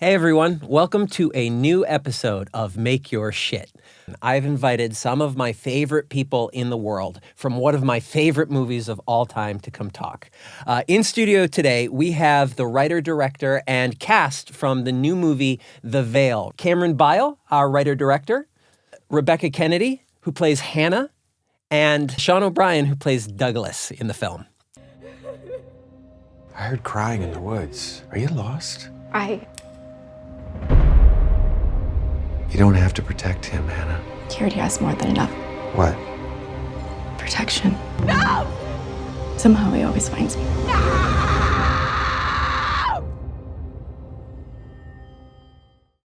Hey everyone, welcome to a new episode of Make Your Shit. I've invited some of my favorite people in the world from one of my favorite movies of all time to come talk. In studio today, we have the writer, director, and cast from the new movie, The Beyl. Cameron Beyl, our writer, director, Rebekah Kennedy, who plays Hannah, and Sean O'Brien, who plays Douglas in the film. I heard crying in the woods. Are you lost? You don't have to protect him, Hannah. He already has more than enough What? protection. No! Somehow he always finds me.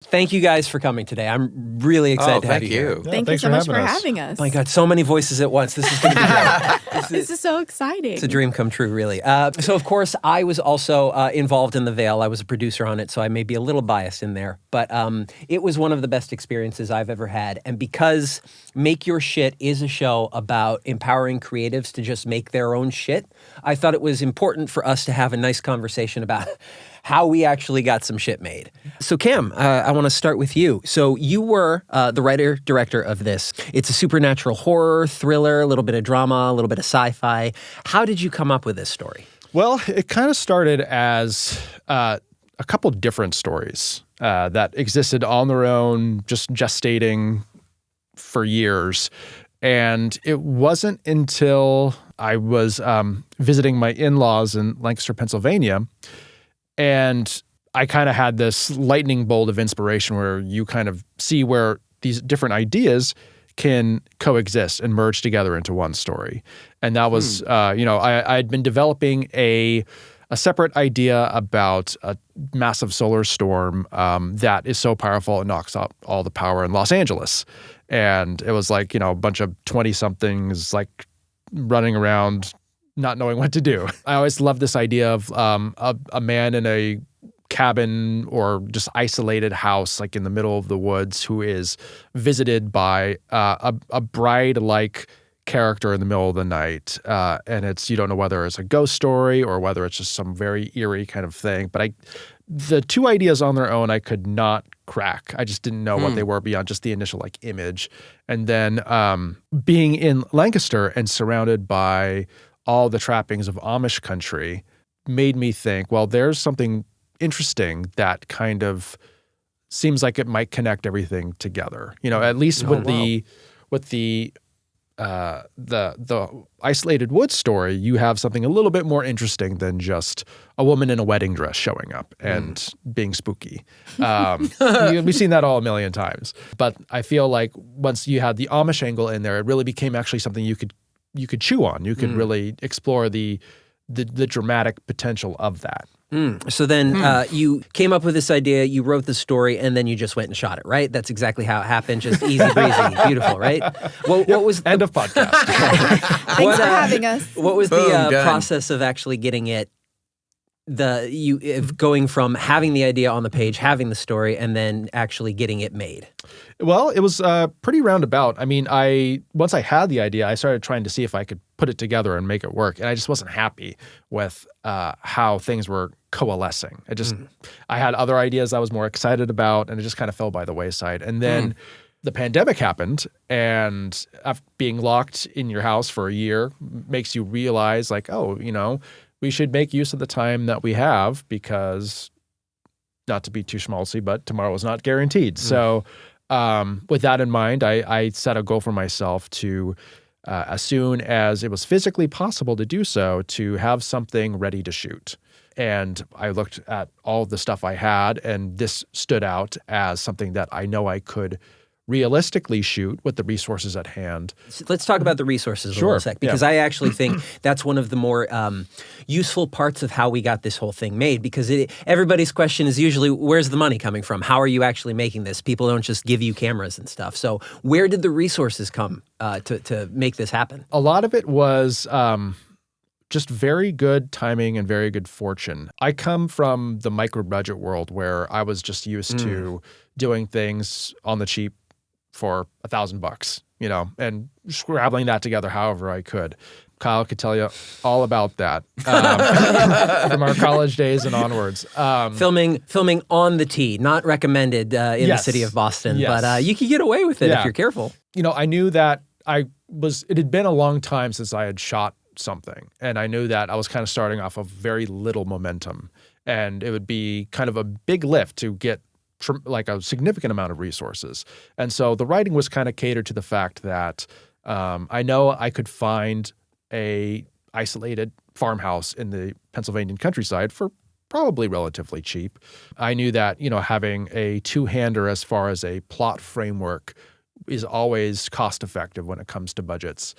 Thank you guys for coming today. I'm really excited to have you here. Thank you so much for having us. Oh my God, so many voices at once. This is going to be great. This is so exciting. It's a dream come true, really. So, of course, I was also involved in The Beyl. I was a producer on it, so I may be a little biased in there. But it was one of the best experiences I've ever had. And because Make Your Shit is a show about empowering creatives to just make their own shit, I thought it was important for us to have a nice conversation about how we actually got some shit made. So Cam, I want to start with you. So you were the writer-director of this. It's a supernatural horror, thriller, a little bit of drama, a little bit of sci-fi. How did you come up with this story? Well, it kind of started as a couple different stories that existed on their own, just gestating for years. And it wasn't until I was visiting my in-laws in Lancaster, Pennsylvania, and I kind of had this lightning bolt of inspiration where you kind of see where these different ideas can coexist and merge together into one story. And that was, I had been developing a separate idea about a massive solar storm that is so powerful it knocks out all the power in Los Angeles. And it was like, a bunch of 20-somethings like running around not knowing what to do. I always loved this idea of a man in a cabin or just isolated house, like in the middle of the woods, who is visited by a bride-like character in the middle of the night. And you don't know whether it's a ghost story or whether it's just some very eerie kind of thing. But the two ideas on their own, I could not crack. I just didn't know what they were beyond just the initial image. And then being in Lancaster and surrounded by all the trappings of Amish country made me think, well, there's something interesting that kind of seems like it might connect everything together. At least with the isolated woods story, you have something a little bit more interesting than just a woman in a wedding dress showing up and being spooky. We've seen that all a million times. But I feel like once you had the Amish angle in there, it really became actually something you could chew on. You could really explore the dramatic potential of that. So then you came up with this idea, you wrote the story, and then you just went and shot it, right? That's exactly how it happened. Just easy breezy, beautiful, right? What was end of podcast? Thanks for having us. What was the process of actually getting it? Going from having the idea on the page, having the story, and then actually getting it made? Well, it was pretty roundabout. I mean, once I had the idea, I started trying to see if I could put it together and make it work, and I just wasn't happy with how things were coalescing. I had other ideas I was more excited about, and it just kind of fell by the wayside. And then the pandemic happened, and after being locked in your house for a year makes you realize, we should make use of the time that we have because, not to be too schmaltzy, but tomorrow is not guaranteed. So with that in mind, I set a goal for myself to, as soon as it was physically possible to do so, to have something ready to shoot. And I looked at all of the stuff I had, and this stood out as something that I know I could realistically shoot with the resources at hand. Let's talk about the resources a little sec, because I actually think that's one of the more useful parts of how we got this whole thing made, because everybody's question is usually, where's the money coming from? How are you actually making this? People don't just give you cameras and stuff. So where did the resources come to make this happen? A lot of it was just very good timing and very good fortune. I come from the micro-budget world where I was just used to doing things on the cheap for $1,000, and scrabbling that together however I could. Kyle could tell you all about that from our college days and onwards. Filming on the tee, not recommended in the city of Boston, but you could get away with it if you're careful. I knew that it had been a long time since I had shot something, and I knew that I was kind of starting off of very little momentum, and it would be kind of a big lift to get like a significant amount of resources. And so the writing was kind of catered to the fact that I know I could find a isolated farmhouse in the Pennsylvania countryside for probably relatively cheap. I knew that, having a two-hander as far as a plot framework is always cost-effective when it comes to budgets.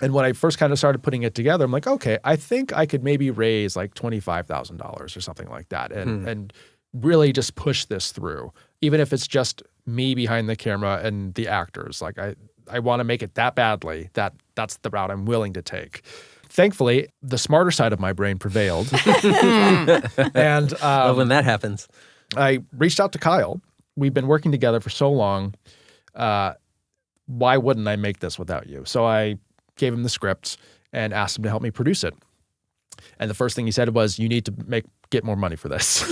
And when I first kind of started putting it together, I'm like, okay, I think I could maybe raise like $25,000 or something like that and really just push this through, even if it's just me behind the camera and the actors. Like I want to make it that badly that that's the route I'm willing to take. Thankfully, the smarter side of my brain prevailed. And well, when that happens. I reached out to Kyle. We've been working together for so long. Why wouldn't I make this without you? So I gave him the script and asked him to help me produce it. And the first thing he said was, you need to get more money for this.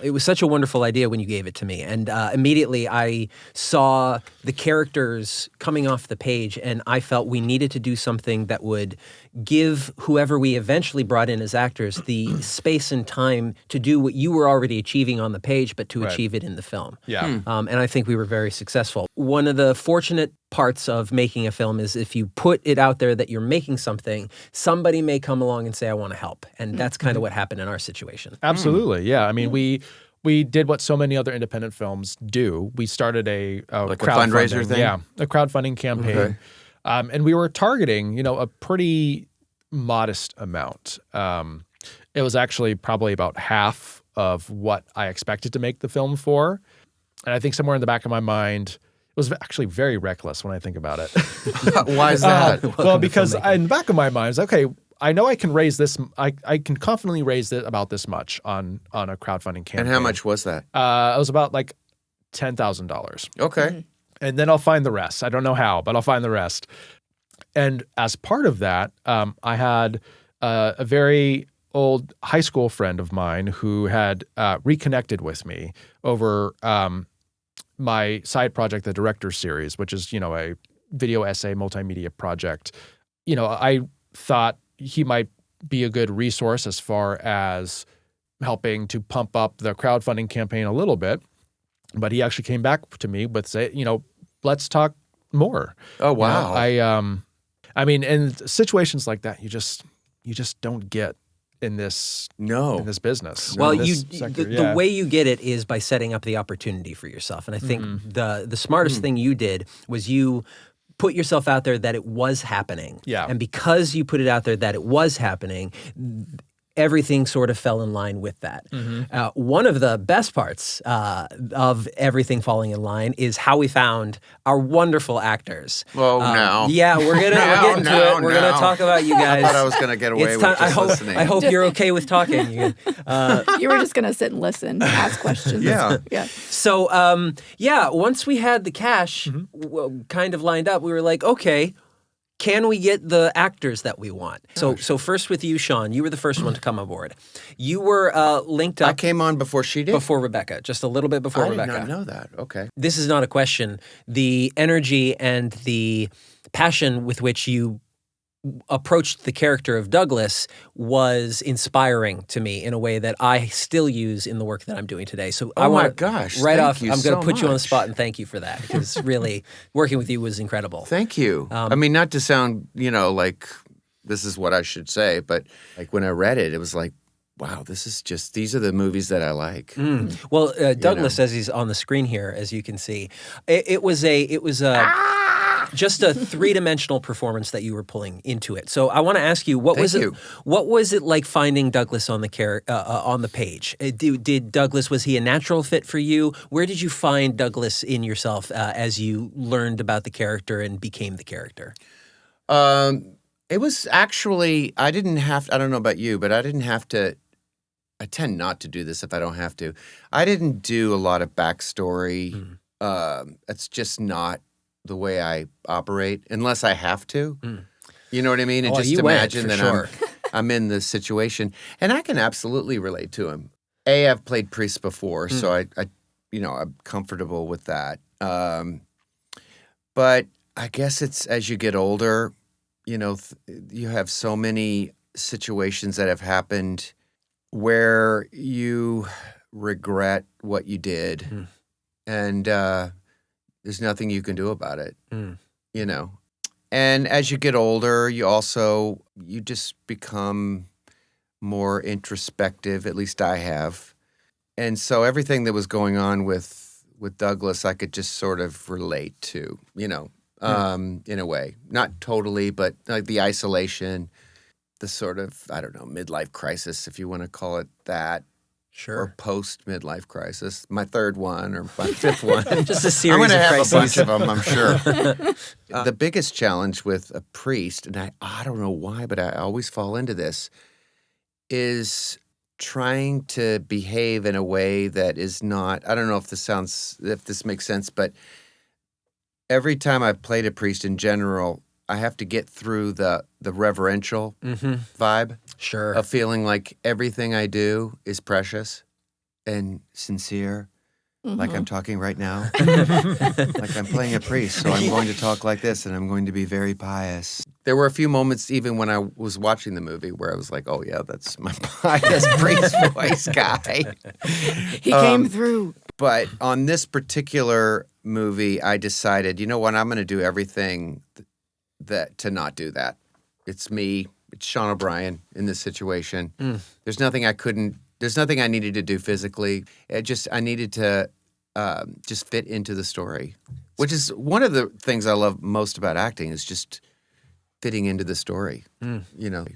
It was such a wonderful idea when you gave it to me. And immediately I saw the characters coming off the page, and I felt we needed to do something that would give whoever we eventually brought in as actors the space and time to do what you were already achieving on the page, but to achieve it in the film. Yeah. And I think we were very successful. One of the fortunate parts of making a film is if you put it out there that you're making something, somebody may come along and say, I want to help. And that's kind of what happened in our situation. Absolutely. Yeah. I mean, we did what so many other independent films do. We started a fundraiser thing? Yeah, a crowdfunding campaign. Okay. And we were targeting, a pretty modest amount. It was actually probably about half of what I expected to make the film for. And I think somewhere in the back of my mind, it was actually very reckless when I think about it. Why is that? Well, because in the back of my mind, it's okay, I know I can raise this. I can confidently raise it about this much on a crowdfunding campaign. And how much was that? It was about like $10,000. Okay. And then I'll find the rest. I don't know how, but I'll find the rest. And as part of that, I had a very old high school friend of mine who had reconnected with me over my side project, the Director's Series, which is, a video essay multimedia project. I thought he might be a good resource as far as helping to pump up the crowdfunding campaign a little bit. But he actually came back to me with let's talk more. Oh, wow. I mean, in situations like that, you just don't get in this business. Well, the way you get it is by setting up the opportunity for yourself. And I think the smartest thing you did was you put yourself out there that it was happening. Yeah. And because you put it out there that it was happening, everything sort of fell in line with that. One of the best parts of everything falling in line is how we found our wonderful actors. Oh, no. Yeah, we're getting to it. We're going to talk about you guys. I thought I was going to get away with just listening. I hope you're okay with talking. You were just going to sit and listen, ask questions. Yeah. So, once we had the cash kind of lined up, we were like, okay, can we get the actors that we want? So first with you, Sean, you were the first one to come aboard. You were linked up. I came on before she did? Before Rebekah, just a little bit before Rebekah. I did not know that. Okay. This is not a question. The energy and the passion with which you approached the character of Douglas was inspiring to me in a way that I still use in the work that I'm doing today. So I'm going to put you on the spot and thank you for that, because really working with you was incredible. Thank you. I mean, not to sound, like this is what I should say, but like when I read it, it was like, wow, these are the movies that I like. Well, Douglas, as he's on the screen here, as you can see, it was just a three-dimensional performance that you were pulling into it. So I want to ask you, what was it like finding Douglas on the page? Did Douglas, was he a natural fit for you? Where did you find Douglas in yourself as you learned about the character and became the character? It was actually, I don't know about you, but I didn't have to. I tend not to do this if I don't have to. I didn't do a lot of backstory. It's just not the way I operate, unless I have to. You know what I mean? And Oh, just you went, imagine for that sure. I'm in this situation, and I can absolutely relate to him. I've played priests before, so I'm comfortable with that. But I guess it's as you get older, you have so many situations that have happened where you regret what you did, and there's nothing you can do about it. And as you get older, you just become more introspective. At least I have. And so everything that was going on with Douglas, I could just sort of relate to, in a way. Not totally, but like the isolation, the sort of, I don't know, midlife crisis, if you want to call it that. Sure. Or post-midlife crisis. My third one or my fifth one. Just a series I'm going to of have crises. a bunch of them, I'm sure. The biggest challenge with a priest, and I don't know why, but I always fall into this, is trying to behave in a way that is not, I don't know if this makes sense, but every time I've played a priest in general, I have to get through the reverential vibe. Sure. Of feeling like everything I do is precious and sincere, like I'm talking right now. Like I'm playing a priest, so I'm going to talk like this, and I'm going to be very pious. There were a few moments, even when I was watching the movie, where I was like, oh, yeah, that's my pious priest voice guy. He came through. But on this particular movie, I decided, you know what, I'm going to do everything to not do that. It's me. It's Sean O'Brien in this situation. There's nothing I needed to do physically. I needed to just fit into the story, which is one of the things I love most about acting is just fitting into the story,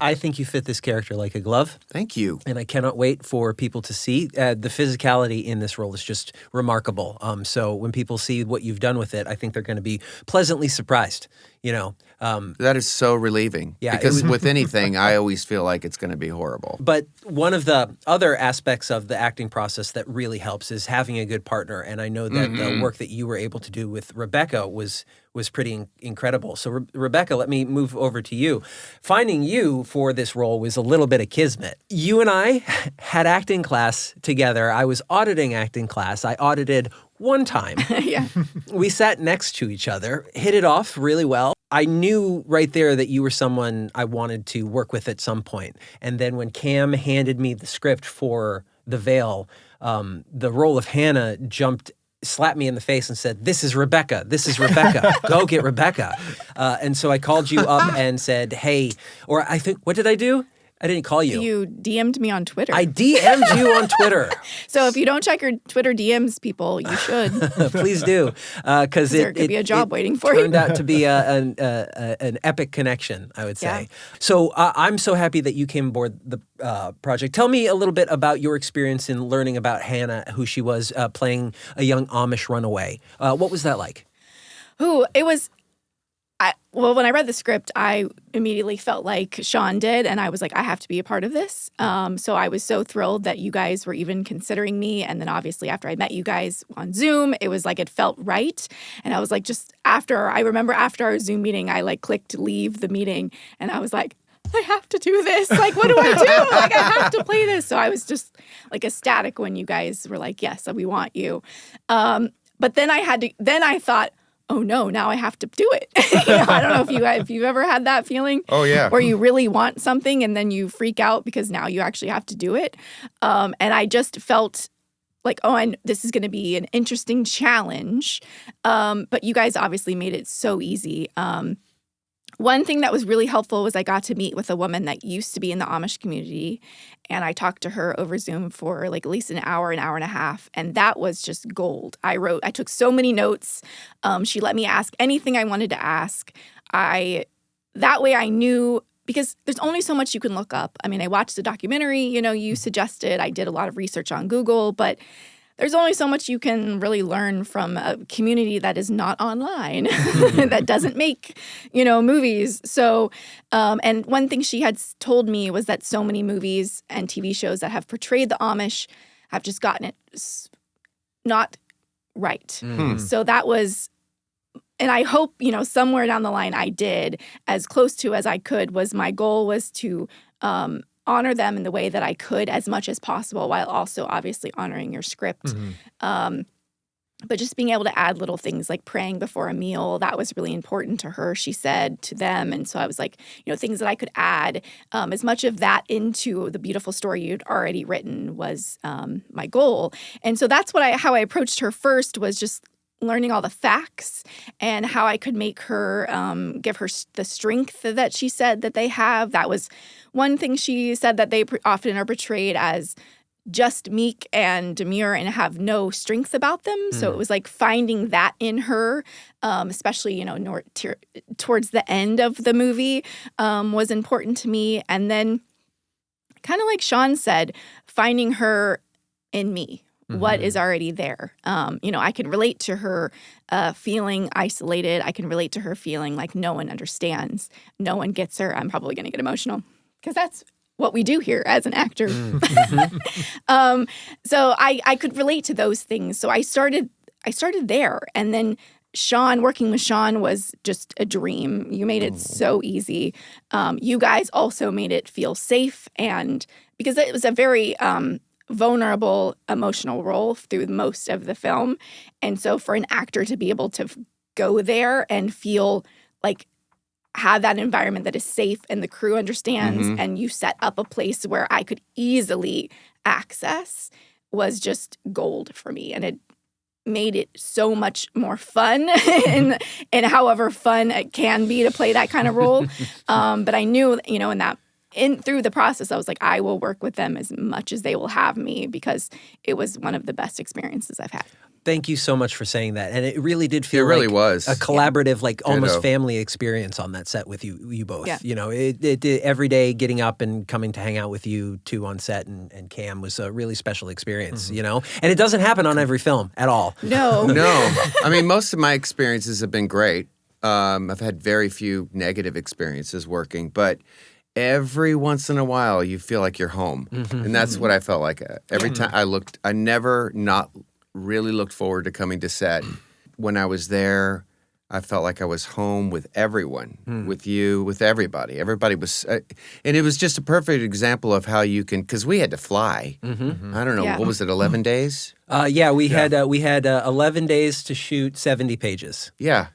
I think you fit this character like a glove. Thank you. And I cannot wait for people to see. The physicality in this role is just remarkable. So when people see what you've done with it, I think they're going to be pleasantly surprised, That is so relieving. Yeah, Because with anything, I always feel like it's going to be horrible. But one of the other aspects of the acting process that really helps is having a good partner. And I know that the work that you were able to do with Rebekah was pretty incredible. So Rebekah, let me move over to you. Finding you for this role was a little bit of kismet. You and I had acting class together. I was auditing acting class. I audited one time. Yeah. We sat next to each other, hit it off really well. I knew right there that you were someone I wanted to work with at some point. And then when Cam handed me the script for The Veil, the role of Hannah slapped me in the face and said, "This is Rebekah. This is Rebekah. Go get Rebekah." And so I called you up and said, "Hey," or I think, what did I do? I didn't call you. You DM'd me on Twitter. I DM'd you on Twitter. So if you don't check your Twitter DMs, people, you should. Please do, because There could be a job waiting for you. Turned out to be an epic connection, I would say. Yeah. So I'm so happy that you came aboard the project. Tell me a little bit about your experience in learning about Hannah, who she was playing a young Amish runaway. What was that like? It was. Well, when I read the script, I immediately felt like Sean did, and I was like, I have to be a part of this. So I was so thrilled that you guys were even considering me. And then obviously after I met you guys on Zoom, it was like it felt right. And I was like, I remember after our Zoom meeting, I clicked leave the meeting, and I was like, I have to do this. Like, what do I do? Like, I have to play this. So I was just ecstatic when you guys were like, yes, we want you. But then I thought, oh no, now I have to do it. I don't know if you've ever had that feeling. Oh, yeah. Where you really want something and then you freak out because now you actually have to do it. And I just felt like, this is going to be an interesting challenge. But you guys obviously made it so easy. One thing that was really helpful was I got to meet with a woman that used to be in the Amish community, and I talked to her over Zoom for at least an hour and a half, and that was just gold. I took so many notes. She let me ask anything I wanted to ask. That way I knew, because there's only so much you can look up. I mean, I watched the documentary, you suggested. I did a lot of research on Google, but there's only so much you can really learn from a community that is not online, that doesn't make, movies. So, and one thing she had told me was that so many movies and TV shows that have portrayed the Amish have just gotten it not right. So that was and I hope, somewhere down the line I did as close to as I could. My goal was to honor them in the way that I could as much as possible, while also obviously honoring your script. But just being able to add little things like praying before a meal, that was really important to her, she said to them. And so I was like, things that I could add, as much of that into the beautiful story you'd already written was my goal. And so that's how I approached her first, was just learning all the facts and how I could make her, give her the strength that she said that they have. That was one thing she said, that they often are portrayed as just meek and demure and have no strength about them. So it was like finding that in her, especially, towards the end of the movie, was important to me. And then kind of like Sean said, finding her in me, what is already there. I can relate to her feeling isolated. I can relate to her feeling like no one understands. No one gets her. I'm probably going to get emotional because that's what we do here as an actor. So I could relate to those things. So I started there. And then working with Sean was just a dream. You made it so easy. You guys also made it feel safe, and because it was a very vulnerable, emotional role through most of the film. And so for an actor to be able to go there and feel like have that environment that is safe and the crew understands, and you set up a place where I could easily access, was just gold for me. And it made it so much more fun and however fun it can be to play that kind of role. But I knew, through the process, I was like, I will work with them as much as they will have me, because it was one of the best experiences I've had. Thank you so much for saying that. And it really did feel really like was a collaborative, like almost family experience on that set with you both. Yeah. It every day getting up and coming to hang out with you two on set and Cam was a really special experience, And it doesn't happen on every film at all. No. No. I mean, most of my experiences have been great. I've had very few negative experiences working, but every once in a while you feel like you're home. And that's what I felt like. Every time I never not really looked forward to coming to set. When I was there, I felt like I was home with everyone, with you, with everybody. Everybody was, and it was just a perfect example of how you can, because we had to fly. I don't know, what was it, 11 days? We had 11 days to shoot 70 pages. Yeah.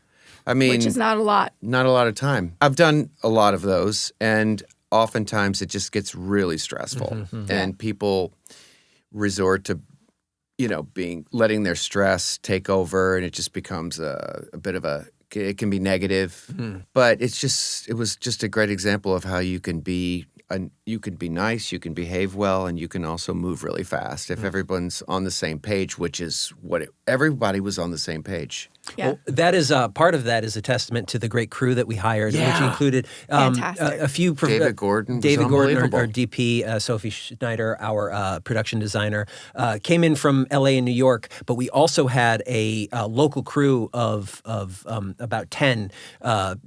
I mean, which is not a lot. Not a lot of time. I've done a lot of those, and oftentimes it just gets really stressful, and people resort to letting their stress take over, and it just becomes a bit of it can be negative. But it was just a great example of how you can be nice, you can behave well, and you can also move really fast if everyone's on the same page, which is everybody was on the same page. Yeah. Well, that is part of that is a testament to the great crew that we hired, which included a few. David Gordon, our DP, Sophie Schneider, our production designer, came in from LA and New York, but we also had a local crew of about 10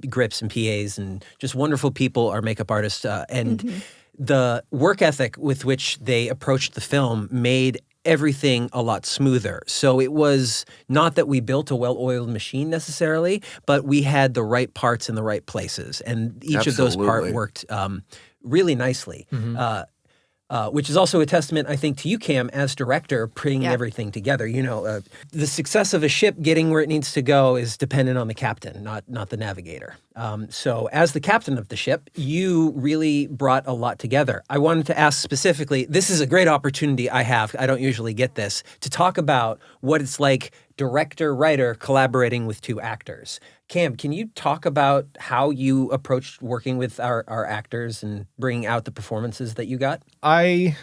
grips and PAs and just wonderful people, our makeup artists, and the work ethic with which they approached the film made everything a lot smoother. So it was not that we built a well-oiled machine necessarily, but we had the right parts in the right places. And each of those parts worked really nicely. Which is also a testament, I think, to you, Cam, as director, bringing everything together. The success of a ship getting where it needs to go is dependent on the captain, not the navigator. So as the captain of the ship, you really brought a lot together. I wanted to ask specifically, this is a great opportunity I have, I don't usually get this, to talk about what it's like director-writer collaborating with two actors. Cam, can you talk about how you approached working with our actors and bringing out the performances that you got? I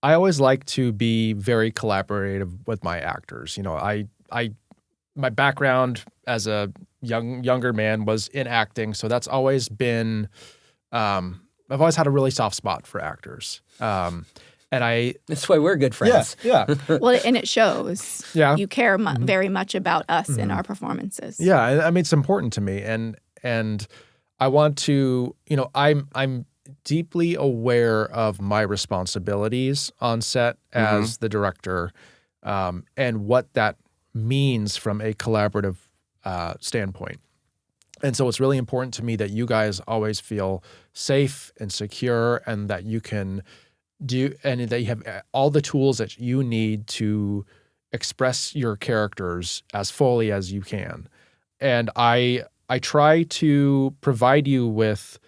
always like to be very collaborative with my actors. My background as a younger man was in acting, so that's always been. I've always had a really soft spot for actors. That's why we're good friends. Yeah. Well, and it shows. Yeah. You care very much about us in our performances. Yeah, I mean, it's important to me, and I want to, I'm deeply aware of my responsibilities on set as the director, and what that means from a collaborative standpoint. And so it's really important to me that you guys always feel safe and secure, and that you can and that you have all the tools that you need to express your characters as fully as you can. And I try to provide you with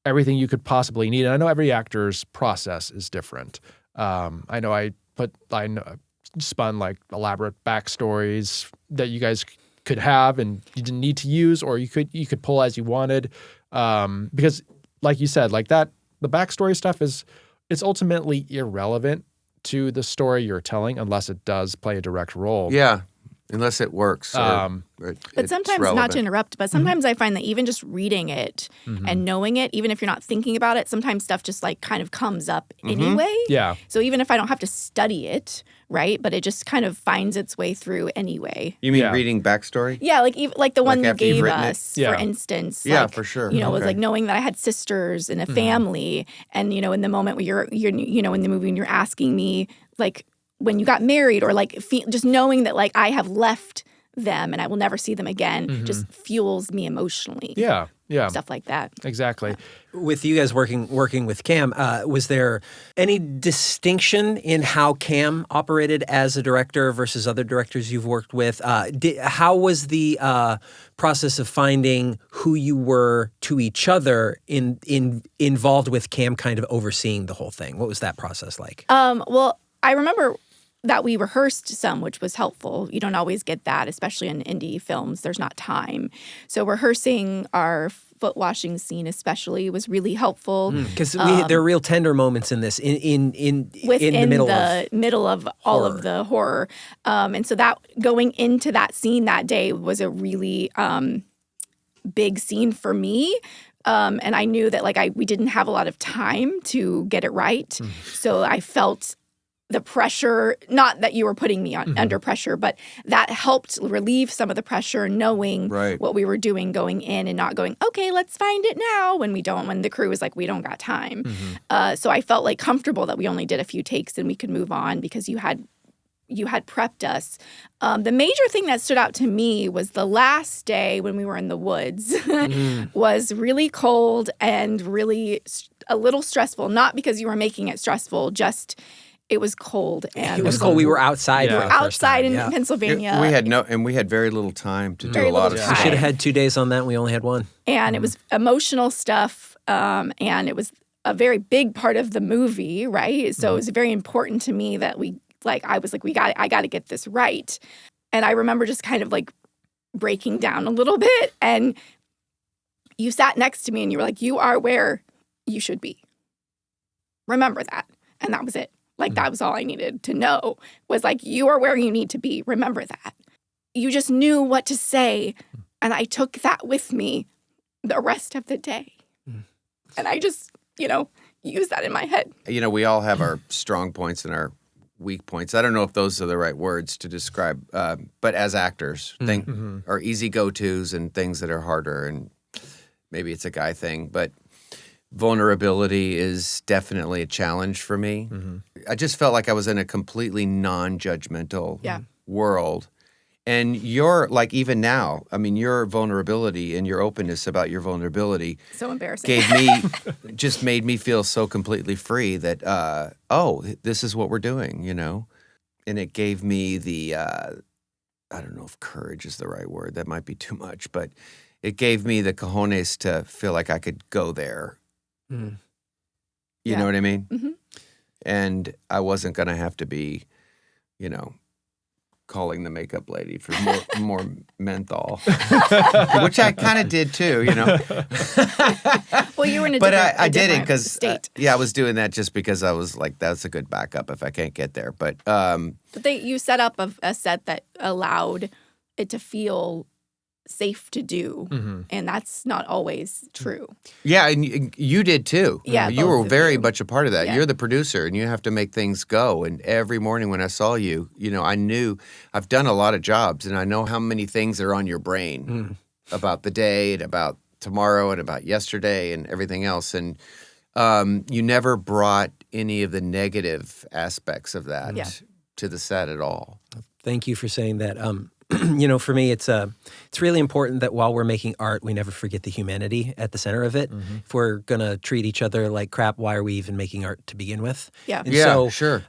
everything you could possibly need. And I know every actor's process is different. I know spun like elaborate backstories that you guys could have and you didn't need to use, or you could pull as you wanted. Because like you said, like that, the backstory stuff it's ultimately irrelevant to the story you're telling unless it does play a direct role. Yeah, unless it works. But sometimes, not to interrupt, but sometimes I find that even just reading it and knowing it, even if you're not thinking about it, sometimes stuff just like kind of comes up anyway. Yeah. So even if I don't have to study it, right, but it just kind of finds its way through anyway. You mean reading backstory? Yeah, like the one you after you've gave written it? us, Yeah. for instance. Yeah, like, for sure. You know, it was Okay. like knowing that I had sisters and a family, and you know, in the moment where you're you know, in the movie when you're asking me like when you got married, or like just knowing that like I have left them and I will never see them again, just fuels me emotionally. Yeah. Yeah. Stuff like that. Exactly. With you guys working with Cam, was there any distinction in how Cam operated as a director versus other directors you've worked with? How was the process of finding who you were to each other involved with Cam kind of overseeing the whole thing? What was that process like? Well, I remember that we rehearsed some, which was helpful. You don't always get that, especially in indie films. There's not time. So rehearsing our foot washing scene especially was really helpful. Because there are real tender moments in this, in Within the middle of all of the horror. And so that going into that scene that day was a really big scene for me. And I knew that like we didn't have a lot of time to get it right. So I felt the pressure, not that you were putting me under pressure, but that helped relieve some of the pressure, knowing what we were doing going in and not going, okay, let's find it now, when the crew was like, we don't got time. So I felt like comfortable that we only did a few takes and we could move on because you had prepped us. The major thing that stood out to me was the last day when we were in the woods was really cold and really a little stressful, not because you were making it stressful, just it was cold. And it was cold. We were outside. Yeah. For the first outside time, in Pennsylvania. We had very little time to do Very a lot little of time. We stuff. should have had 2 days on that. And we only had one. And it was emotional stuff, and it was a very big part of the movie, right? So it was very important to me that I got to get this right. And I remember just kind of like breaking down a little bit, and you sat next to me and you were like, you are where you should be. Remember that. And that was it. Like, that was all I needed to know, was like, you are where you need to be. Remember that. You just knew what to say. And I took that with me the rest of the day. And I just, used that in my head. We all have our strong points and our weak points. I don't know if those are the right words to describe, but as actors, are easy go-tos and things that are harder. And maybe it's a guy thing, but vulnerability is definitely a challenge for me. I just felt like I was in a completely non-judgmental world. And even now, I mean, your vulnerability and your openness about your vulnerability So embarrassing. made me feel so completely free that, this is what we're doing, And it gave me the, I don't know if courage is the right word. That might be too much, but it gave me the cojones to feel like I could go there. You know what I mean? And I wasn't going to have to be, calling the makeup lady for more menthol, which I kind of did too, Well, you were in a But different, I did it because, state. I was doing that just because I was like, that's a good backup if I can't get there. But You set up a set that allowed it to feel safe to do, and that's not always true. yeah, and you did too. Yeah, you both were of very you. much a part of that. Yeah. You're the producer, and you have to make things go. And every morning when I saw you, I knew I've done a lot of jobs, and I know how many things are on your brain about the day and about tomorrow and about yesterday and everything else. And you never brought any of the negative aspects of that to the set at all. Thank you for saying that. for me, it's really important that while we're making art, we never forget the humanity at the center of it. If we're gonna treat each other like crap, why are we even making art to begin with? Yeah. And Yeah, so, sure.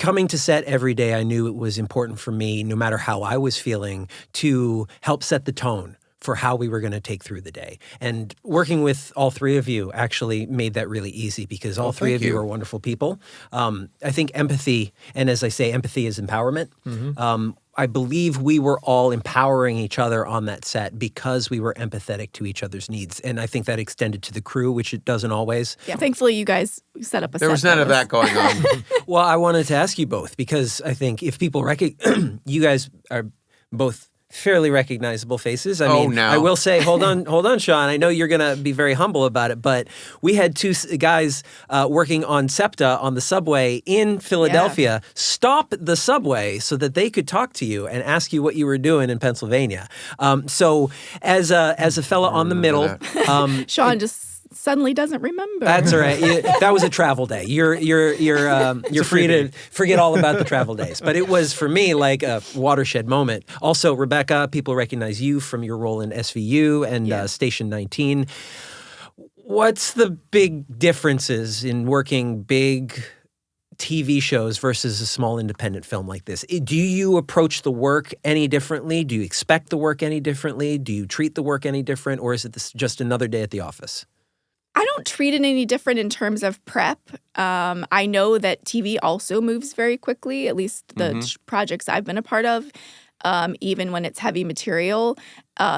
coming to set every day, I knew it was important for me, no matter how I was feeling, to help set the tone for how we were going to take through the day. And working with all three of you actually made that really easy because all three of you are wonderful people. I think empathy, and as I say, empathy is empowerment. I believe we were all empowering each other on that set because we were empathetic to each other's needs. And I think that extended to the crew, which it doesn't always. Yeah, thankfully you guys set up a set. There was none of that going on. Well, I wanted to ask you both because I think if people you guys are both fairly recognizable faces. I mean, no. I will say, hold on, Sean. I know you're going to be very humble about it, but we had two guys working on SEPTA on the subway in Philadelphia stop the subway so that they could talk to you and ask you what you were doing in Pennsylvania. So as a fella on the middle, Sean just suddenly doesn't remember. that's all right. That was a travel day. You're free to forget all about the travel days. But it was for me like a watershed moment. Also, Rebekah, people recognize you from your role in SVU and Station 19. What's the big differences in working big TV shows versus a small independent film like this? Do you approach the work any differently? Do you expect the work any differently? Do you treat the work any different? Or is it just another day at the office? I don't treat it any different in terms of prep. I know that TV also moves very quickly, at least the projects I've been a part of. Even when it's heavy material,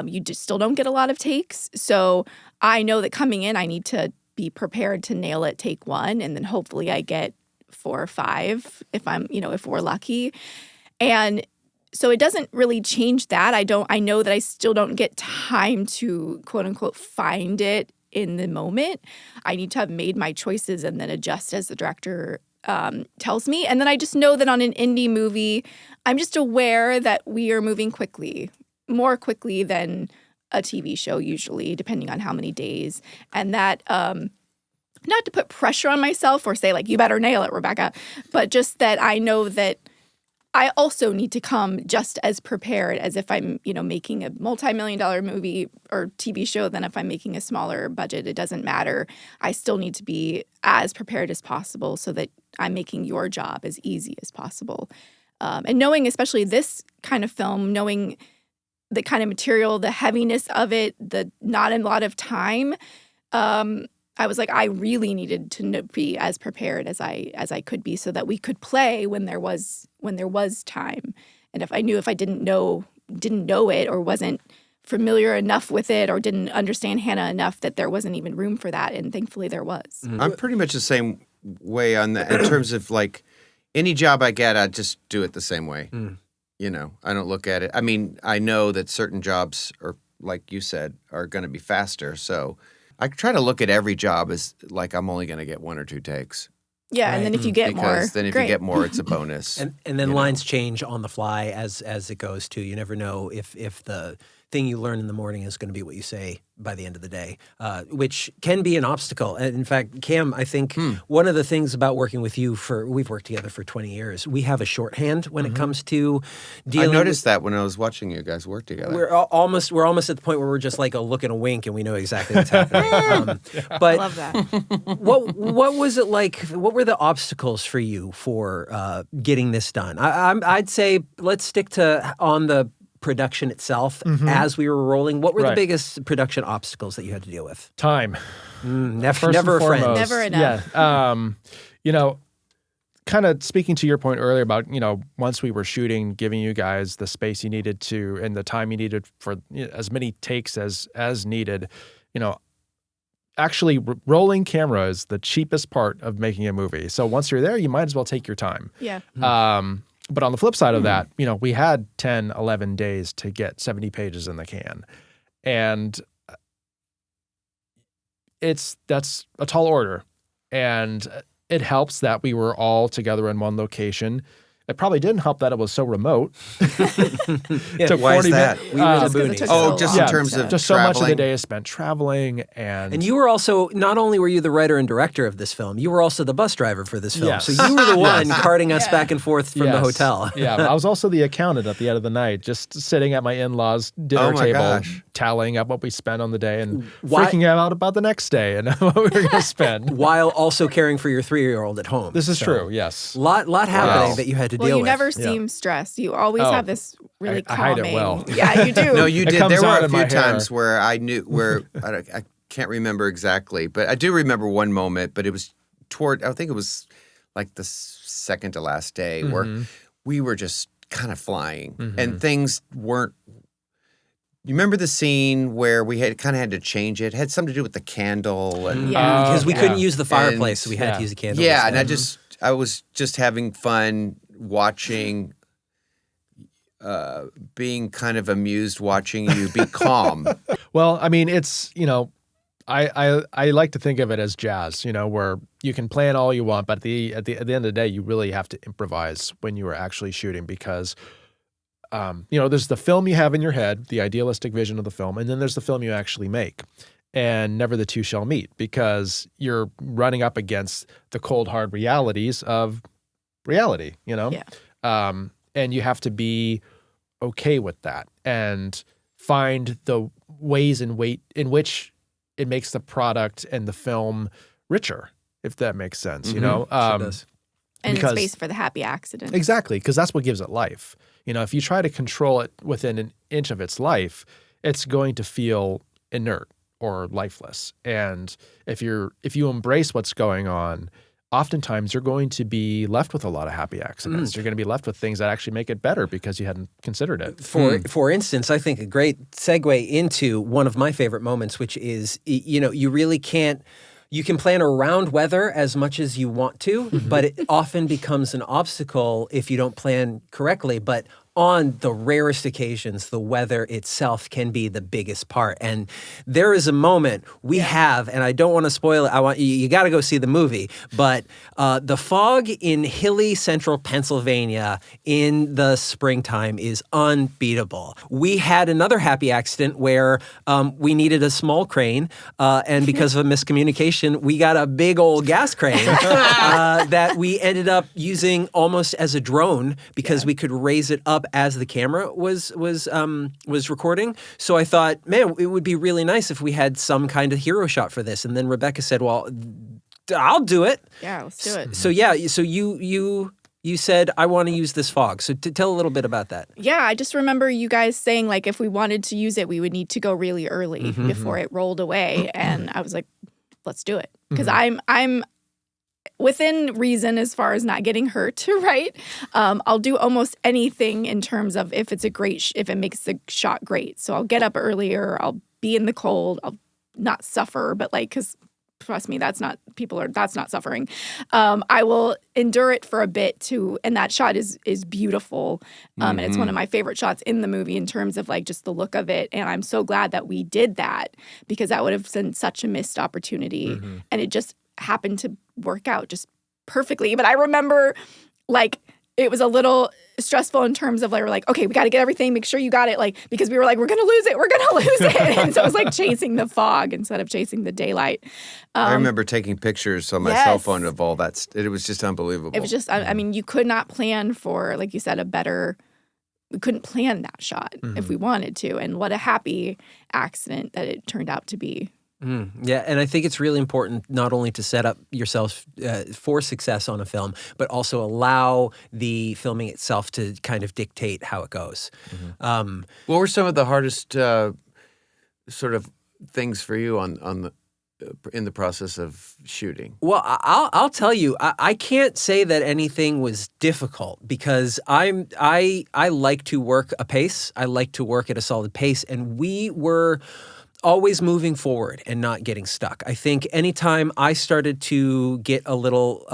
you just still don't get a lot of takes. So I know that coming in, I need to be prepared to nail it take one, and then hopefully I get 4 or 5 if we're lucky. And so it doesn't really change that. I know that I still don't get time to quote unquote find it in the moment. I need to have made my choices and then adjust as the director tells me. And then I just know that on an indie movie, I'm just aware that we are moving quickly, more quickly than a TV show usually, depending on how many days. And that, not to put pressure on myself or say like, you better nail it, Rebekah, but just that I know that I also need to come just as prepared as if I'm, making a multi-million-dollar movie or TV show than if I'm making a smaller budget. It doesn't matter. I still need to be as prepared as possible so that I'm making your job as easy as possible. And knowing, especially this kind of film, knowing the kind of material, the heaviness of it, the not a lot of time, I was like, I really needed to be as prepared as I could be so that we could play when there was time. And if I didn't know it or wasn't familiar enough with it or didn't understand Hannah enough, that there wasn't even room for that. And thankfully there was. I'm pretty much the same way on that in terms of like any job I get, I just do it the same way. I don't look at it. I mean, I know that certain jobs are, like you said, are going to be faster. So I try to look at every job as like I'm only going to get 1 or 2 takes. Yeah, right. And then if you get more, because then if you get more, it's a bonus. and then lines change on the fly as it goes too. You never know if the thing you learn in the morning is going to be what you say by the end of the day, which can be an obstacle. And in fact, Cam, I think one of the things about working with you we've worked together for 20 years, we have a shorthand when it comes to dealing. I noticed that when I was watching you guys work together. We're almost at the point where we're just like a look and a wink and we know exactly what's happening. But I love that. what was it like? What were the obstacles for you for getting this done? I'd say let's stick to on the production itself as we were rolling. What were the biggest production obstacles that you had to deal with? Time. Never a friend. Never enough. Yeah. Kind of speaking to your point earlier about, once we were shooting, giving you guys the space you needed to and the time you needed for as many takes as needed, actually rolling camera is the cheapest part of making a movie. So once you're there, you might as well take your time. Yeah. But on the flip side of that, we had 10, 11 days to get 70 pages in the can. And that's a tall order. And it helps that we were all together in one location. It probably didn't help that it was so remote. Took Why is 40 that? minutes. We were in the Just 'cause it boonies. took Oh, so just long in terms to- of Just so much of the traveling. day is spent traveling And you were also, not only were you the writer and director of this film, you were also the bus driver for this film. Yes. So you were the one carting us back and forth from the Yes. hotel. Yeah, I was also the accountant at the end of the night, just sitting at my in-laws' dinner Oh my table, gosh. tallying up what we spent on the day and Why- freaking out about the next day and what we were going to spend. While also caring for your 3-year-old at home. This is So, true, yes. Lot happening Wow. that you had to Well, deal you with. never seem stressed. You always Oh, have this really I hide it calming. well. Yeah, you do. No, you It did. comes There were out a in my few hair. times where I knew where I can't remember exactly, but I do remember one moment. But it was I think it was like the second to last day where we were just kind of flying and things weren't. You remember the scene where we had to change it? It had something to do with the candle and Yeah. Because we yeah. couldn't use the fireplace, And- so we had yeah. to use a candle. yeah, and instead. I was just having fun watching. Being kind of amused watching you be calm. Well, I mean, it's, I like to think of it as jazz, where you can plan all you want, but at the end of the day, you really have to improvise when you are actually shooting because, there's the film you have in your head, the idealistic vision of the film, and then there's the film you actually make. And never the two shall meet because you're running up against the cold, hard realities of reality, Yeah. And you have to be okay with that and find the ways in which it makes the product and the film richer, if that makes sense, Sure does. And because- space for the happy accident. Exactly, because that's what gives it life. If you try to control it within an inch of its life, it's going to feel inert or lifeless. And if you embrace what's going on, oftentimes you're going to be left with a lot of happy accidents. You're going to be left with things that actually make it better because you hadn't considered it. For instance, I think a great segue into one of my favorite moments, which is, you really can't. You can plan around weather as much as you want to, but it often becomes an obstacle if you don't plan correctly. But on the rarest occasions, the weather itself can be the biggest part. And there is a moment we have, and I don't want to spoil it. You got to go see the movie. But the fog in hilly central Pennsylvania in the springtime is unbeatable. We had another happy accident where we needed a small crane, and because of a miscommunication, we got a big old gas crane that we ended up using almost as a drone because we could raise it up as the camera was recording. So I thought, man, it would be really nice if we had some kind of hero shot for this. And then Rebekah said, "Well, I'll do it." Yeah, let's do it. So you said, "I want to use this fog." So tell a little bit about that. Yeah, I just remember you guys saying like if we wanted to use it, we would need to go really early before it rolled away, and I was like, let's do it because I'm within reason as far as not getting hurt, right? I'll do almost anything in terms of if it's a great, if it makes the shot great. So I'll get up earlier. I'll be in the cold. I'll not suffer, but because trust me, that's not suffering. I will endure it for a bit too. And that shot is beautiful. And it's one of my favorite shots in the movie in terms of just the look of it. And I'm so glad that we did that because that would have been such a missed opportunity. And it just happened to work out just perfectly. But I remember it was a little stressful in terms of we're like, okay, we got to get everything, make sure you got it, because we were like, we're going to lose it. And so it was chasing the fog instead of chasing the daylight. I remember taking pictures on my cell phone of all that. It was just unbelievable. It was just, I mean, you could not plan for, like you said, we couldn't plan that shot if we wanted to. And what a happy accident that it turned out to be. Yeah, and I think it's really important not only to set up yourself for success on a film, but also allow the filming itself to kind of dictate how it goes. What were some of the hardest sort of things for you in the process of shooting? Well, I'll tell you, I can't say that anything was difficult because I like to work a pace. I like to work at a solid pace, and we were always moving forward and not getting stuck. I think anytime I started to get a little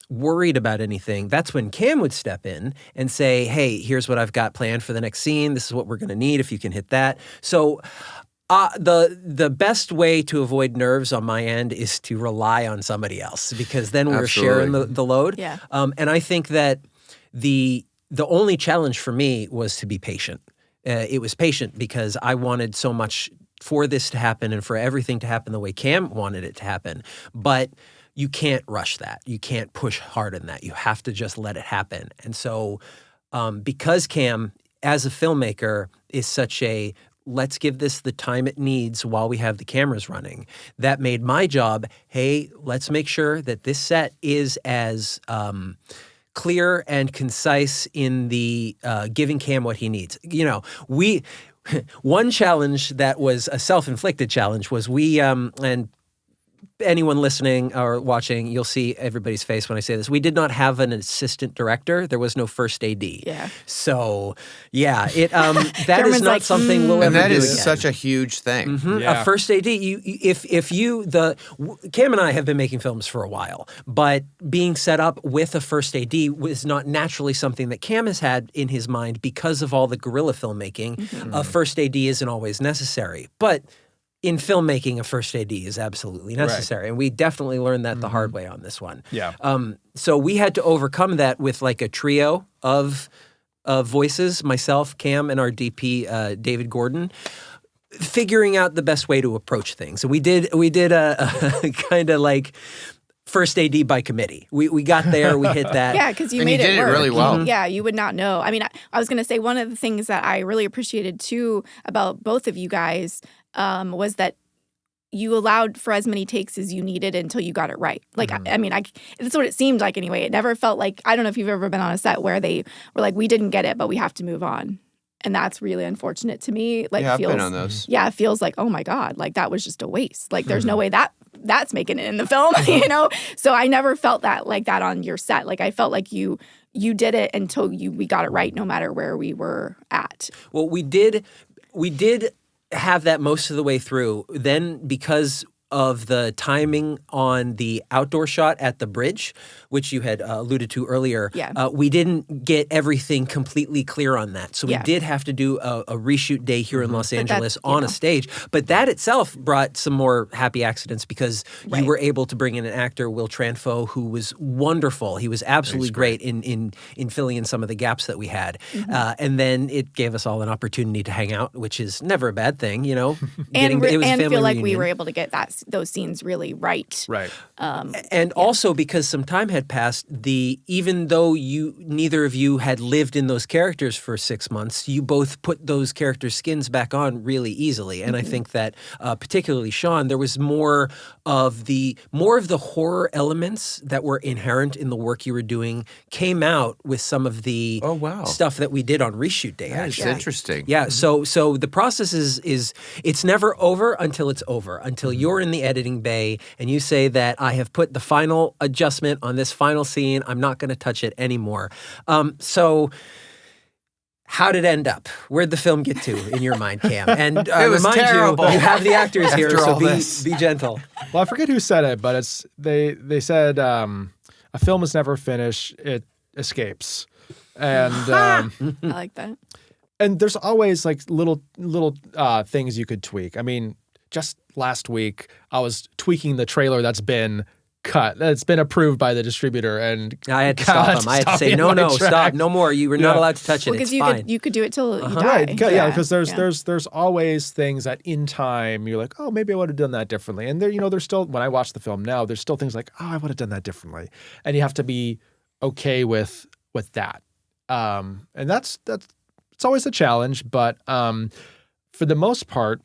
worried about anything, that's when Cam would step in and say, "Hey, here's what I've got planned for the next scene. This is what we're going to need if you can hit that." So the best way to avoid nerves on my end is to rely on somebody else because then we're sharing the load. Yeah. And I think that the only challenge for me was to be patient. It was patient because I wanted so much for this to happen and for everything to happen the way Cam wanted it to happen. But you can't rush that. You can't push hard on that. You have to just let it happen. And so because Cam, as a filmmaker, is such a let's give this the time it needs while we have the cameras running, that made my job, hey, let's make sure that this set is as clear and concise in the giving Cam what he needs. You know, one challenge that was a self-inflicted challenge was and anyone listening or watching, you'll see everybody's face when I say this. We did not have an assistant director. There was no first AD. Yeah. So, that is not something we'll ever do And that is again. such a huge thing. A first AD, Cam and I have been making films for a while, but being set up with a first AD was not naturally something that Cam has had in his mind because of all the guerrilla filmmaking. A first AD isn't always necessary, but in filmmaking, a first AD is absolutely necessary. And we definitely learned that the hard way on this one. Yeah. So we had to overcome that with like a trio of voices, myself, Cam, and our DP, David Gordon, figuring out the best way to approach things. And we did a kind of like first AD by committee. We got there, we hit that. Yeah, because you And made you did it work. really well. Yeah, you would not know. I mean, I was going to say one of the things that I really appreciated too about both of you guys was that you allowed for as many takes as you needed until you got it right. Like, I mean, that's what it seemed like anyway. It never felt like, I don't know if you've ever been on a set where they were like, we didn't get it, but we have to move on. And that's really unfortunate to me. Like, Yeah, I've been on those. Yeah, it feels like, oh my God, like that was just a waste. Like, there's no way that's making it in the film, you know? So I never felt that like that on your set. Like, I felt like you did it until we got it right, no matter where we were at. Well, we did have that most of the way through. Then because of the timing on the outdoor shot at the bridge, which you had alluded to earlier, we didn't get everything completely clear on that. So we did have to do a reshoot day here in Los Angeles on a stage. But that itself brought some more happy accidents because you were able to bring in an actor, Will Tranfo, who was wonderful. He was absolutely great in filling in some of the gaps that we had. And then it gave us all an opportunity to hang out, which is never a bad thing, you know. And it was a family feel like we reunion. were able to get those scenes really right. Right. And also because some time had passed, even though neither of you had lived in those characters for 6 months, you both put those characters' skins back on really easily. And I think that particularly Sean, there was more of the horror elements that were inherent in the work you were doing came out with some of the stuff that we did on reshoot day. That's interesting. Yeah, so the process is it's never over until it's over, until you're in the editing bay and you say that I have put the final adjustment on this final scene. I'm not going to touch it anymore. So how did it end up? Where'd the film get to in your mind, Cam? And It was remind terrible. you have the actors here, After so all this. be gentle. Well, I forget who said it, but they said a film is never finished; it escapes. And I like that. and there's always like little things you could tweak. I mean, just last week I was tweaking the trailer that's been cut. That's been approved by the distributor, and I had to stop him. I had to say, no, stop, no more. You were not allowed to touch it. Because It's fine. you could do it till you die. Right, yeah, because there's always things that in time you're like, oh, maybe I would have done that differently. And there's still, when I watch the film now, there's still things like, oh, I would have done that differently. And you have to be okay with that. And that's it's always a challenge, but for the most part,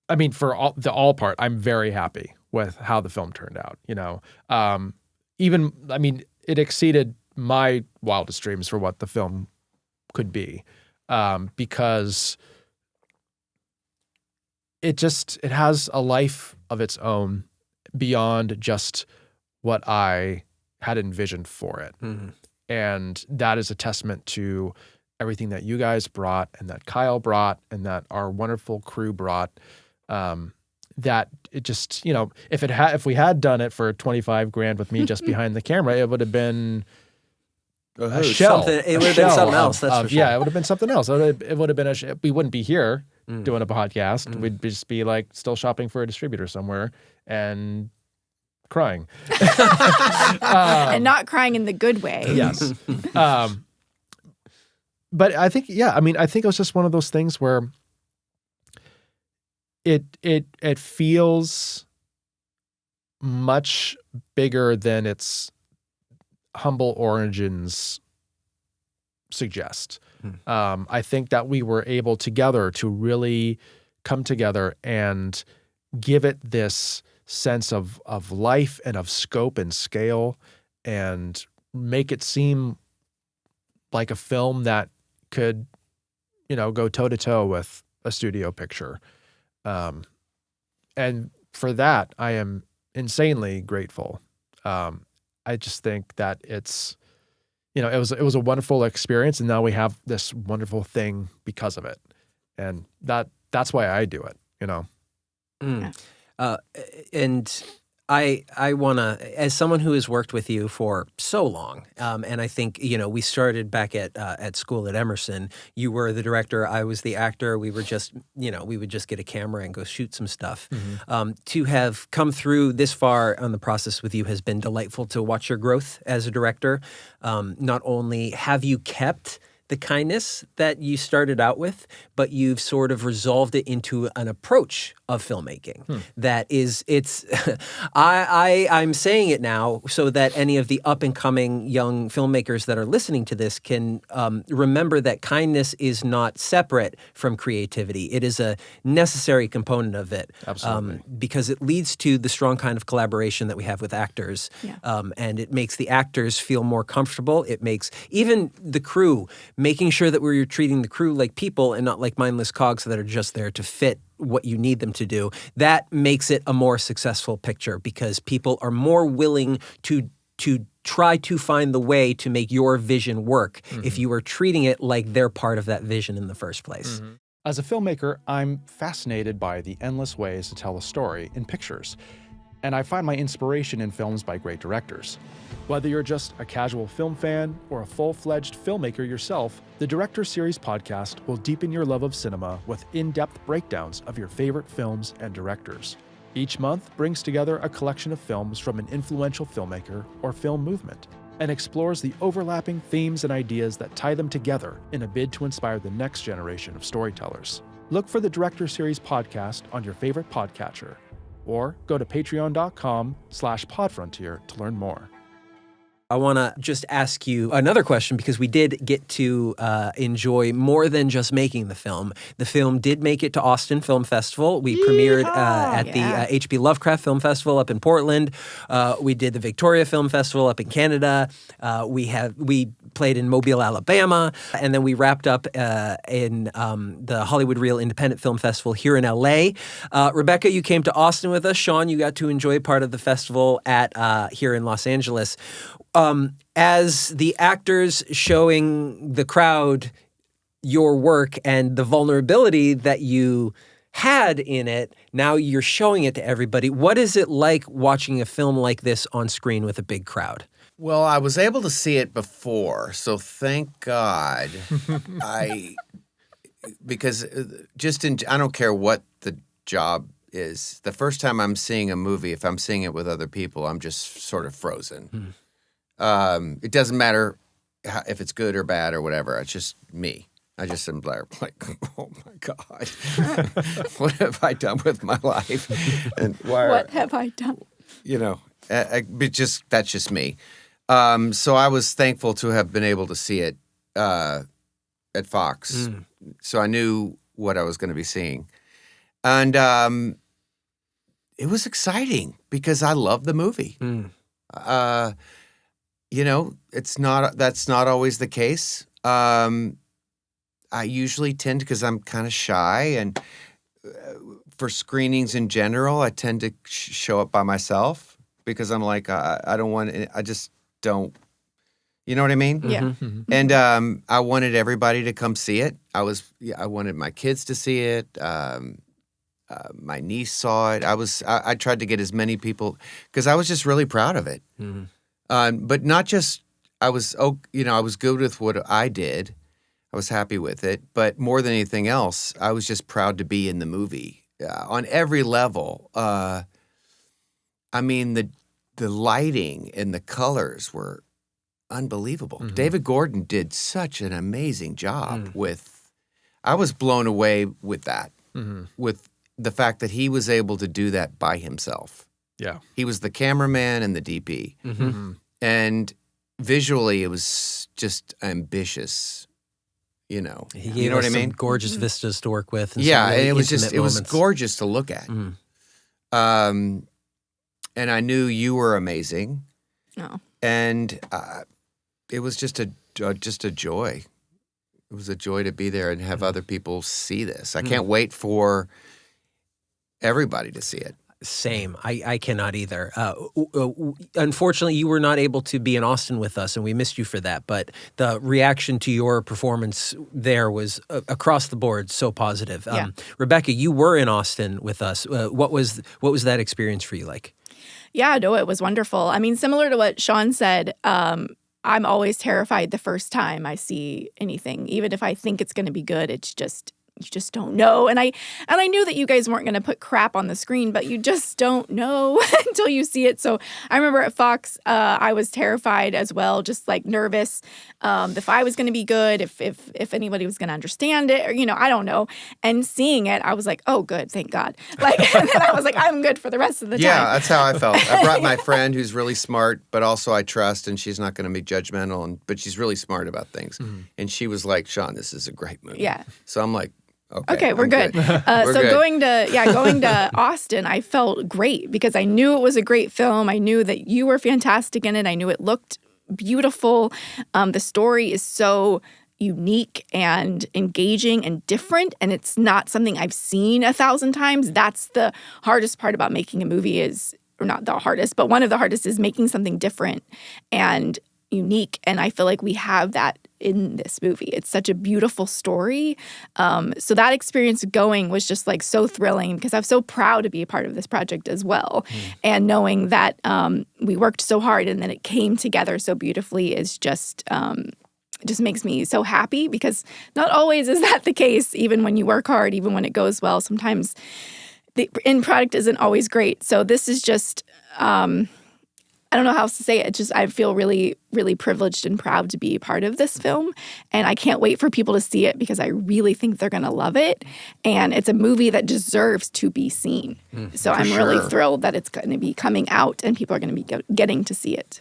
I mean, for all part, I'm very happy with how the film turned out. It exceeded my wildest dreams for what the film could be, because it has a life of its own beyond just what I had envisioned for it. Mm-hmm. And that is a testament to everything that you guys brought and that Kyle brought and that our wonderful crew brought. That it just, if we had done it for $25,000 with me just behind the camera, it would have been a shell. It would have been something else. That's for sure. Yeah, it would have been something else. It would have been we wouldn't be here doing a podcast. We'd just be like still shopping for a distributor somewhere and crying. And not crying in the good way. Yes. But I think, I think it was just one of those things where it feels much bigger than its humble origins suggest. I think that we were able together to really come together and give it this sense of life and of scope and scale and make it seem like a film that could, go toe-to-toe with a studio picture. And for that, I am insanely grateful. I just think that it's, it was a wonderful experience, and now we have this wonderful thing because of it. And that's why I do it, And I want to, as someone who has worked with you for so long, and I think, we started back at school at Emerson. You were the director, I was the actor. We were just, we would just get a camera and go shoot some stuff. To have come through this far on the process with you has been delightful to watch your growth as a director. Not only have you kept the kindness that you started out with, but you've sort of resolved it into an approach of filmmaking that is, I'm saying it now so that any of the up and coming young filmmakers that are listening to this can remember that kindness is not separate from creativity. It is a necessary component of it. Absolutely. Because it leads to the strong kind of collaboration that we have with actors. And it makes the actors feel more comfortable. It makes even the crew, making sure that we're treating the crew like people and not like mindless cogs that are just there to fit what you need them to do. That makes it a more successful picture because people are more willing to try to find the way to make your vision work if you are treating it like they're part of that vision in the first place. As a filmmaker, I'm fascinated by the endless ways to tell a story in pictures, and I find my inspiration in films by great directors. Whether you're just a casual film fan or a full-fledged filmmaker yourself, the Director Series podcast will deepen your love of cinema with in-depth breakdowns of your favorite films and directors. Each month brings together a collection of films from an influential filmmaker or film movement and explores the overlapping themes and ideas that tie them together in a bid to inspire the next generation of storytellers. Look for the Director Series podcast on your favorite podcatcher, or go to patreon.com/podfrontier to learn more. I want to just ask you another question because we did get to enjoy more than just making the film. The film did make it to Austin Film Festival. We premiered at the H.P. Lovecraft Film Festival up in Portland. We did the Victoria Film Festival up in Canada. We played in Mobile, Alabama, and then we wrapped up in the Hollywood Reel Independent Film Festival here in L.A. Rebekah, you came to Austin with us. Sean, you got to enjoy part of the festival at here in Los Angeles. As the actors showing the crowd your work and the vulnerability that you had in it, now you're showing it to everybody. What is it like watching a film like this on screen with a big crowd? Well, I was able to see it before, so thank God. Because I don't care what the job is. The first time I'm seeing a movie, if I'm seeing it with other people, I'm just sort of frozen. It doesn't matter if it's good or bad or whatever. It's just me. I just am like, oh my God, what have I done with my life? And what have I done? That's just me. So I was thankful to have been able to see it at Fox. So I knew what I was going to be seeing. And it was exciting because I love the movie. That's not always the case. I usually tend, because I'm kind of shy, and for screenings in general, I tend to show up by myself because I'm like, I just don't, you know what I mean? Yeah. And I wanted everybody to come see it. I wanted my kids to see it. My niece saw it. I tried to get as many people because I was just really proud of it. But not just, I was good with what I did. I was happy with it. But more than anything else, I was just proud to be in the movie on every level. The the lighting and the colors were unbelievable. Mm-hmm. David Gordon did such an amazing job with. I was blown away with that, with the fact that he was able to do that by himself. Yeah. He was the cameraman and the DP. And visually, it was just ambitious, you know. He gave you know us what I mean? some gorgeous vistas to work with. And Yeah, some really and it intimate was moments. gorgeous to look at. And I knew you were amazing. Oh. And it was just a joy. It was a joy to be there and have other people see this. I can't wait for everybody to see it. Same. I cannot either. Unfortunately, you were not able to be in Austin with us, and we missed you for that. But the reaction to your performance there was across the board so positive. Yeah. Rebekah, you were in Austin with us. What was that experience for you like? Yeah, no, it was wonderful. I mean, similar to what Sean said, I'm always terrified the first time I see anything. Even if I think it's going to be good, it's just, you just don't know. And I knew that you guys weren't going to put crap on the screen, but you just don't know until you see it. So I remember at Fox, I was terrified as well, just like nervous if I was going to be good, if anybody was going to understand it, or, you know, I don't know. And seeing it, I was like, oh, good, thank God. Like, and then I was like, I'm good for the rest of the time. Yeah, that's how I felt. I brought my friend who's really smart, but also I trust, and she's not going to be judgmental, but she's really smart about things. And she was like, Sean, this is a great movie. Yeah. So I'm like, okay, we're I'm good. We're So good. going to Austin, I felt great because I knew it was a great film. I knew that you were fantastic in it. I knew it looked beautiful. The story is so unique and engaging and different, and it's not something I've seen 1,000 times. That's the hardest part about making a movie or not the hardest, but one of the hardest is making something different and unique. And I feel like we have that in this movie. It's such a beautiful story. So that experience going was just like so thrilling because I'm so proud to be a part of this project as well. And knowing that we worked so hard and then it came together so beautifully is just makes me so happy because not always is that the case. Even when you work hard, even when it goes well, sometimes the end product isn't always great. So this is just I don't know how else to say it. It's just I feel really, really privileged and proud to be a part of this film. And I can't wait for people to see it because I really think they're going to love it. And it's a movie that deserves to be seen. So I'm really thrilled that it's going to be coming out and people are going to be getting to see it.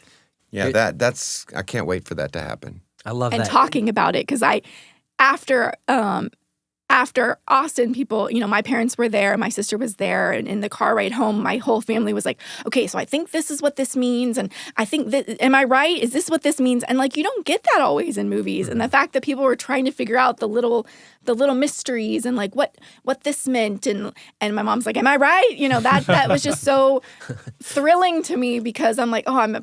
Yeah, that's I can't wait for that to happen. I love and that. talking about it because after Austin, people, you know, my parents were there, my sister was there, and in the car ride home, my whole family was like, okay, so I think this is what this means, and I think that, am I right? Is this what this means? And like, you don't get that always in movies, and the fact that people were trying to figure out the little mysteries and like what this meant, and my mom's like, am I right? You know, that was just so thrilling to me because I'm like, oh, I'm a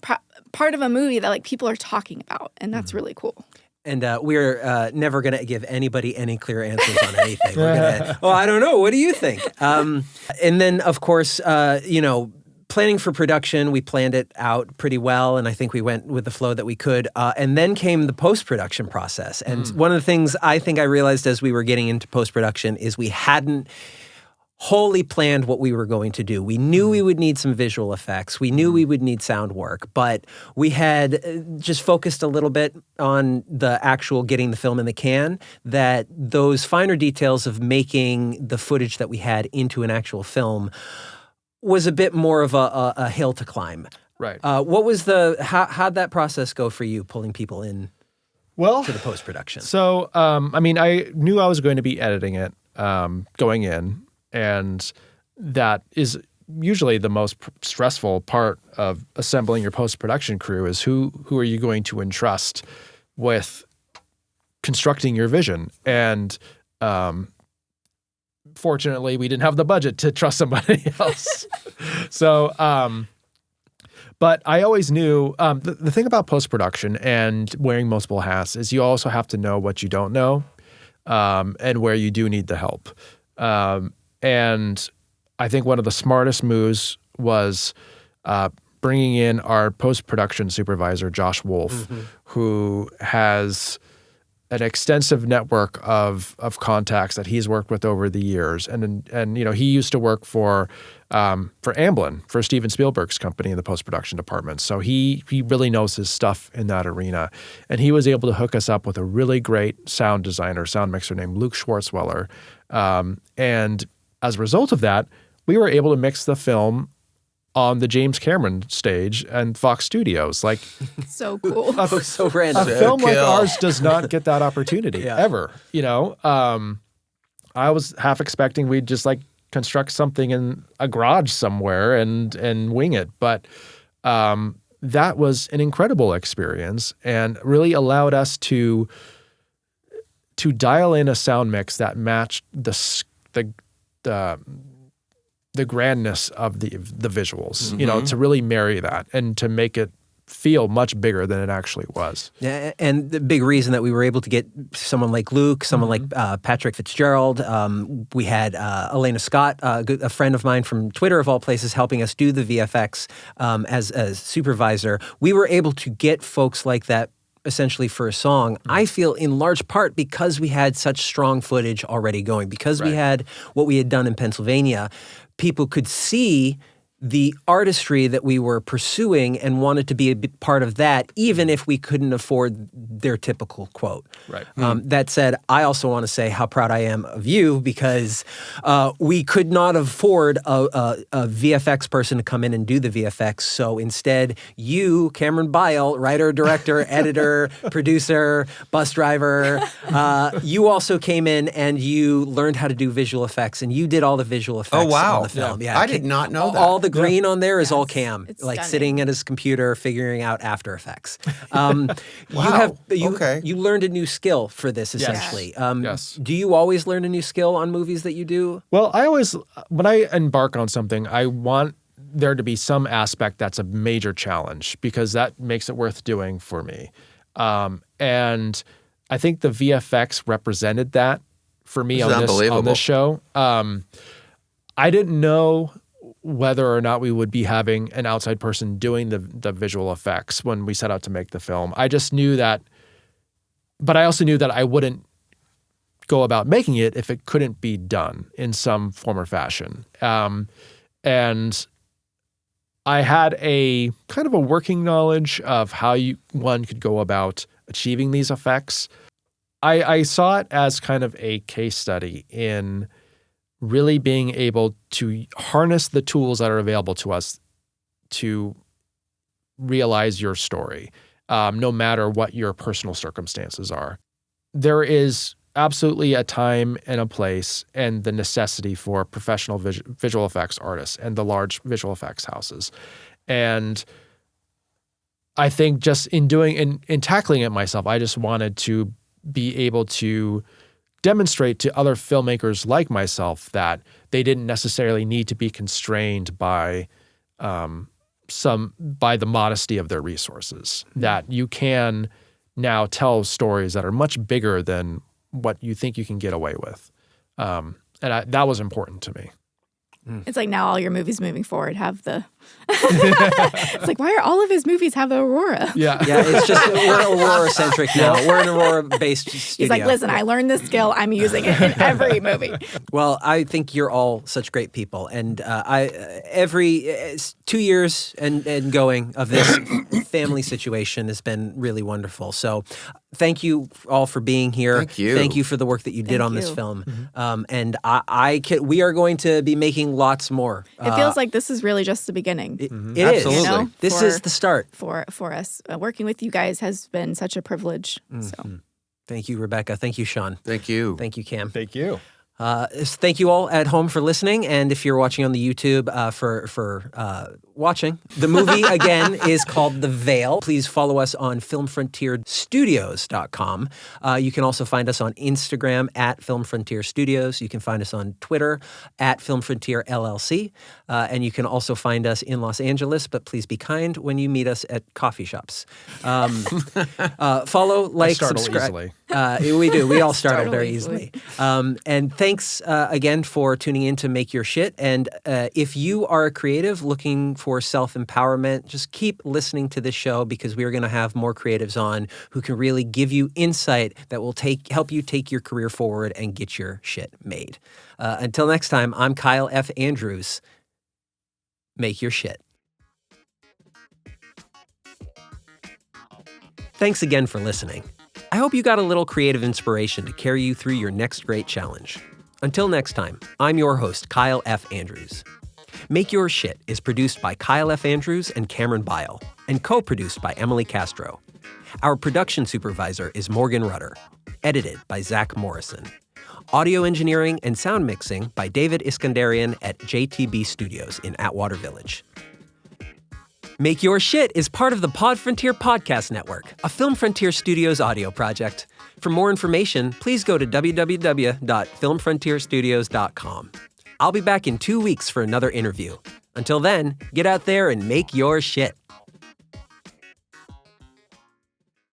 part of a movie that like people are talking about, and that's really cool. And we're never going to give anybody any clear answers on anything. We're going to, I don't know. What do you think? And then, of course, planning for production, we planned it out pretty well. And I think we went with the flow that we could. And then came the post-production process. And one of the things I think I realized as we were getting into post-production is we hadn't wholly planned what we were going to do. We knew we would need some visual effects. We knew we would need sound work, but we had just focused a little bit on the actual getting the film in the can, that those finer details of making the footage that we had into an actual film was a bit more of a hill to climb. Right. What was how'd that process go for you, pulling people in to the post-production? So, I knew I was going to be editing it going in. And that is usually the most stressful part of assembling your post-production crew is who are you going to entrust with constructing your vision? And fortunately, we didn't have the budget to trust somebody else. So, but I always knew the thing about post-production and wearing multiple hats is you also have to know what you don't know and where you do need the help. And I think one of the smartest moves was bringing in our post-production supervisor, Josh Wolf, who has an extensive network of contacts that he's worked with over the years, and he used to work for Amblin, for Steven Spielberg's company in the post-production department. So he really knows his stuff in that arena, and he was able to hook us up with a really great sound designer, sound mixer named Luke Schwartzweller, and as a result of that, we were able to mix the film on the James Cameron stage and Fox Studios. Like, So cool. So random. a film like ours does not get that opportunity ever. I was half expecting we'd just like construct something in a garage somewhere and wing it, but that was an incredible experience and really allowed us to dial in a sound mix that matched the grandness of the visuals, to really marry that and to make it feel much bigger than it actually was. Yeah, and the big reason that we were able to get someone like Luke, someone like Patrick Fitzgerald, we had Elena Scott, a friend of mine from Twitter of all places, helping us do the VFX as a supervisor. We were able to get folks like that essentially for a song, I feel in large part because we had such strong footage already going, because we had what we had done in Pennsylvania. People could see the artistry that we were pursuing and wanted to be a part of that, even if we couldn't afford their typical quote. Right. That said, I also want to say how proud I am of you, because we could not afford a VFX person to come in and do the VFX. So instead, you, Cameron Beyl, writer, director, editor, producer, bus driver, you also came in and you learned how to do visual effects, and you did all the visual effects on the film. Yeah. I did not know that. All the green on there is all Cam, It's like stunning. sitting at his computer figuring out After Effects. Wow. You learned a new skill for this, essentially. Yes. Do you always learn a new skill on movies that you do? Well, I always, when I embark on something, I want there to be some aspect that's a major challenge, because that makes it worth doing for me. And I think the VFX represented that for me on this show. I didn't know whether or not we would be having an outside person doing the visual effects when we set out to make the film. I just knew that, but I also knew that I wouldn't go about making it if it couldn't be done in some form or fashion. And I had a kind of a working knowledge of how one could go about achieving these effects. I saw it as kind of a case study in really being able to harness the tools that are available to us to realize your story, no matter what your personal circumstances are. There is absolutely a time and a place and the necessity for professional visual effects artists and the large visual effects houses. And I think just in tackling it myself, I just wanted to be able to demonstrate to other filmmakers like myself that they didn't necessarily need to be constrained by by the modesty of their resources. That you can now tell stories that are much bigger than what you think you can get away with, and that was important to me. It's like now all your movies moving forward have the. It's like, why are all of his movies have the aurora? Yeah, it's just we're Aurora-centric now. We're an Aurora-based studio. He's like, listen, I learned this skill. I'm using it in every movie. Well, I think you're all such great people, and every 2 years and going of this family situation has been really wonderful. So, thank you all for being here. Thank you. Thank you for the work that you did on this you. film. And we are going to be making lots more. It feels like this is really just the beginning. It is. Absolutely. You know, This is the start. for us. Working with you guys has been such a privilege. So Thank you, Rebekah. Thank you, Sean. Thank you. Thank you, Cam. Thank you. Thank you all at home for listening, and if you're watching on the YouTube, for watching. The movie, again, is called The Beyl. Please follow us on FilmFrontierStudios.com. You can also find us on Instagram at FilmFrontier Studios. You can find us on Twitter at FilmFrontier LLC. And you can also find us in Los Angeles, but please be kind when you meet us at coffee shops. Follow, like, I startle subscribe. easily. We do. We all startle Startle very easily. easily. And thanks again for tuning in to Make Your Shit. And if you are a creative looking for self-empowerment, just keep listening to this show because we are going to have more creatives on who can really give you insight that will help you take your career forward and get your shit made. Until next time, I'm Kyle F. Andrews. Make your shit. Thanks again for listening. I hope you got a little creative inspiration to carry you through your next great challenge. Until next time, I'm your host, Kyle F. Andrews. Make Your Shit is produced by Kyle F. Andrews and Cameron Beyl, and co-produced by Emily Castro. Our production supervisor is Morgan Rutter. Edited by Zach Morrison. Audio engineering and sound mixing by David Iskandarian at JTB Studios in Atwater Village. Make Your Shit is part of the PodFrontier Podcast Network, a FilmFrontier Studios audio project. For more information, please go to www.filmfrontierstudios.com. I'll be back in 2 weeks for another interview. Until then, get out there and make your shit.